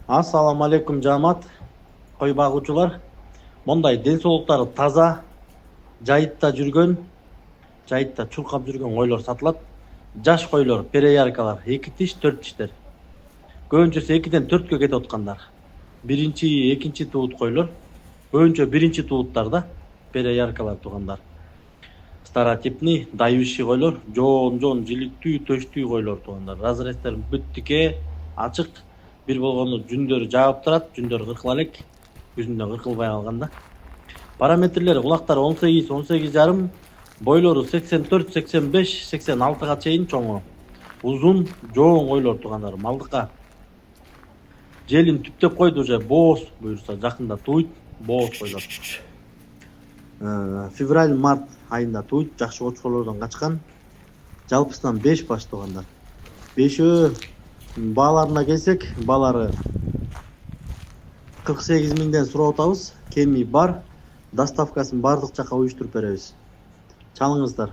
Ассаламу алейкум жамаат, кой багуучулар. Мондай ден соолуктары таза, жайытта чуркап жүргөн койлор сатылат. Жаш койлор, переяркалар 2 тиш, 4 тиштер. Көбүнчөсү 2ден 4кө кетип аткандар. Биринчи, экинчи туут койлор. Көбүнчө биринчи тууттарда переяркалар туугандар. Старотипный, дающий койлор, жоон жиликтүү, төштүү койлор туугандар. Разрезтер бүттүке, ачык. Бир болгону жүндөрү жаап турат, жүндөрү кыркыла элек, жүзүндөн кыркылбай калганда. Параметрлери кулактары 18, 18,5, бойлору 84, 85, 86га чейин чоңу. Узун, жоон койлор туугандар, малдыкка. Желин түптөп койду уже, бооз буюрса жакында туйт, бооз койлор. Февраль-март айында туйт, жакшы очколордон качкан. Жалпысынан 5 баш туугандар. 5 бааларына келсек, баалары 48 миңден сурап атабыз. Кеми бар. Доставкасын бардык жака уюштуруп беребиз. Чалыңыздар.